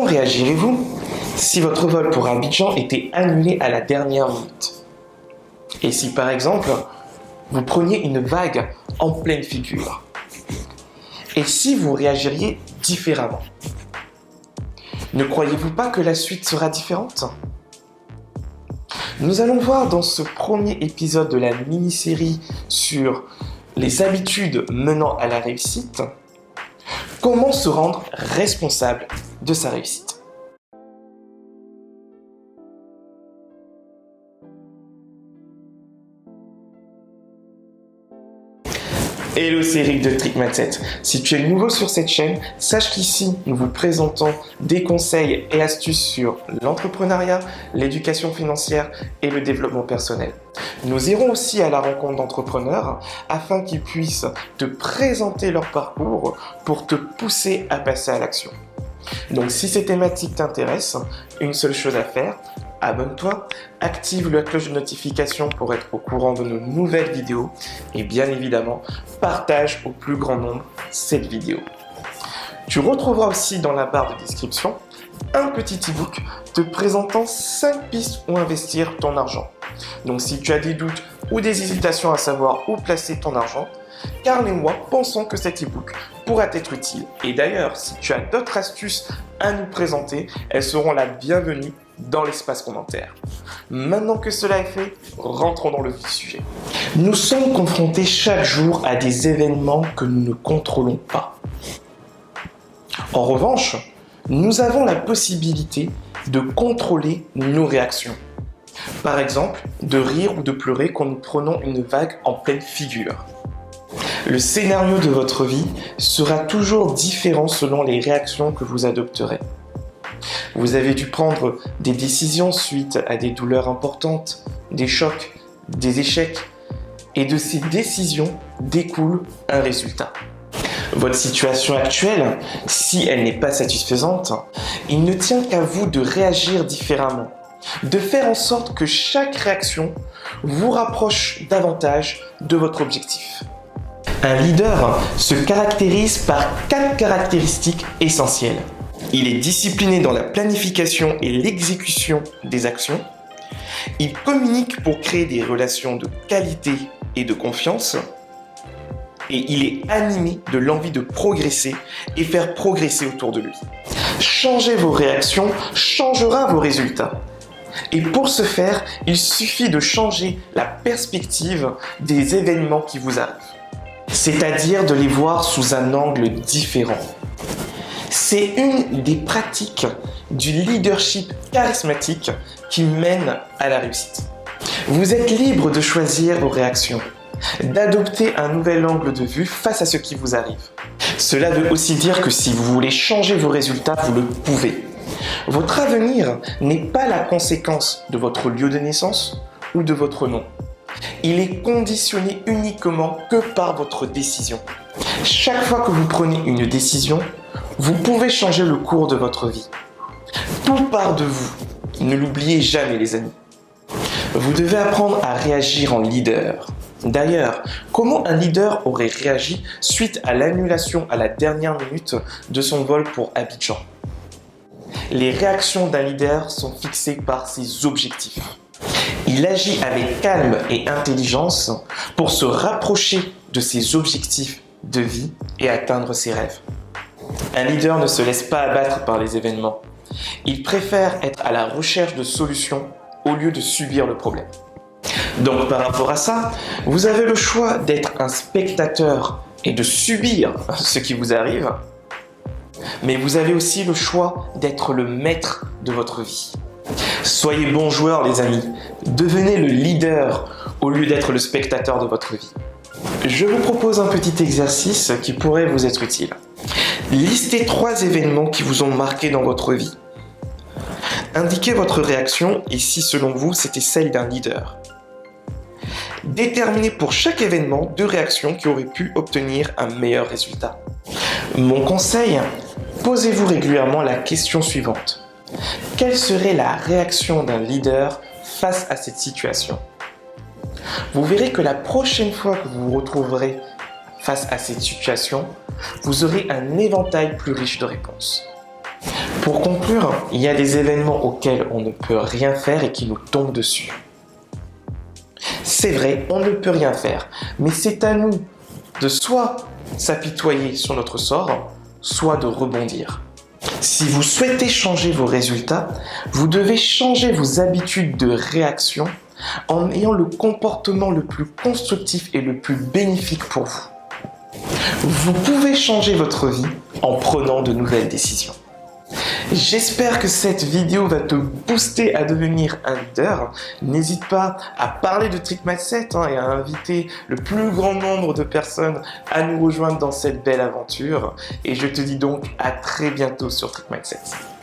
Comment réagirez-vous si votre vol pour Abidjan était annulé à la dernière minute? Et si par exemple, vous preniez une vague en pleine figure? Et si vous réagiriez différemment? Ne croyez-vous pas que la suite sera différente? Nous allons voir dans ce premier épisode de la mini-série sur les habitudes menant à la réussite, comment se rendre responsable de sa réussite. Hello, c'est Eric de Trick Mindset. Si tu es nouveau sur cette chaîne, sache qu'ici, nous vous présentons des conseils et astuces sur l'entrepreneuriat, l'éducation financière et le développement personnel. Nous irons aussi à la rencontre d'entrepreneurs afin qu'ils puissent te présenter leur parcours pour te pousser à passer à l'action. Donc si ces thématiques t'intéressent, une seule chose à faire, abonne-toi, active la cloche de notification pour être au courant de nos nouvelles vidéos et bien évidemment, partage au plus grand nombre cette vidéo. Tu retrouveras aussi dans la barre de description un petit e-book te présentant 5 pistes où investir ton argent. Donc si tu as des doutes ou des hésitations à savoir où placer ton argent, Carl et moi pensons que cet e-book pourra t'être utile. Et d'ailleurs, si tu as d'autres astuces à nous présenter, elles seront la bienvenue dans l'espace commentaire. Maintenant que cela est fait, rentrons dans le vif du sujet. Nous sommes confrontés chaque jour à des événements que nous ne contrôlons pas. En revanche, nous avons la possibilité de contrôler nos réactions. Par exemple, de rire ou de pleurer quand nous prenons une vague en pleine figure. Le scénario de votre vie sera toujours différent selon les réactions que vous adopterez. Vous avez dû prendre des décisions suite à des douleurs importantes, des chocs, des échecs, et de ces décisions découle un résultat. Votre situation actuelle, si elle n'est pas satisfaisante, il ne tient qu'à vous de réagir différemment, de faire en sorte que chaque réaction vous rapproche davantage de votre objectif. Un leader se caractérise par 4 caractéristiques essentielles. Il est discipliné dans la planification et l'exécution des actions. Il communique pour créer des relations de qualité et de confiance. Et il est animé de l'envie de progresser et faire progresser autour de lui. Changer vos réactions changera vos résultats. Et pour ce faire, il suffit de changer la perspective des événements qui vous arrivent. C'est-à-dire de les voir sous un angle différent. C'est une des pratiques du leadership charismatique qui mène à la réussite. Vous êtes libre de choisir vos réactions, d'adopter un nouvel angle de vue face à ce qui vous arrive. Cela veut aussi dire que si vous voulez changer vos résultats, vous le pouvez. Votre avenir n'est pas la conséquence de votre lieu de naissance ou de votre nom. Il est conditionné uniquement que par votre décision. Chaque fois que vous prenez une décision, vous pouvez changer le cours de votre vie. Tout part de vous. Ne l'oubliez jamais, les amis. Vous devez apprendre à réagir en leader. D'ailleurs, comment un leader aurait réagi suite à l'annulation à la dernière minute de son vol pour Abidjan? Les réactions d'un leader sont fixées par ses objectifs. Il agit avec calme et intelligence pour se rapprocher de ses objectifs de vie et atteindre ses rêves. Un leader ne se laisse pas abattre par les événements. Il préfère être à la recherche de solutions au lieu de subir le problème. Donc par rapport à ça, vous avez le choix d'être un spectateur et de subir ce qui vous arrive, mais vous avez aussi le choix d'être le maître de votre vie. Soyez bons joueurs, les amis. Devenez le leader au lieu d'être le spectateur de votre vie. Je vous propose un petit exercice qui pourrait vous être utile. Listez 3 événements qui vous ont marqué dans votre vie. Indiquez votre réaction et si selon vous c'était celle d'un leader. Déterminez pour chaque événement 2 réactions qui auraient pu obtenir un meilleur résultat. Mon conseil, posez-vous régulièrement la question suivante. Quelle serait la réaction d'un leader face à cette situation? Vous verrez que la prochaine fois que vous vous retrouverez face à cette situation, vous aurez un éventail plus riche de réponses. Pour conclure, il y a des événements auxquels on ne peut rien faire et qui nous tombent dessus. C'est vrai, on ne peut rien faire, mais c'est à nous de soit s'apitoyer sur notre sort, soit de rebondir. Si vous souhaitez changer vos résultats, vous devez changer vos habitudes de réaction en ayant le comportement le plus constructif et le plus bénéfique pour vous. Vous pouvez changer votre vie en prenant de nouvelles décisions. J'espère que cette vidéo va te booster à devenir un leader. N'hésite pas à parler de Trick Mindset et à inviter le plus grand nombre de personnes à nous rejoindre dans cette belle aventure. Et je te dis donc à très bientôt sur Trick Mindset.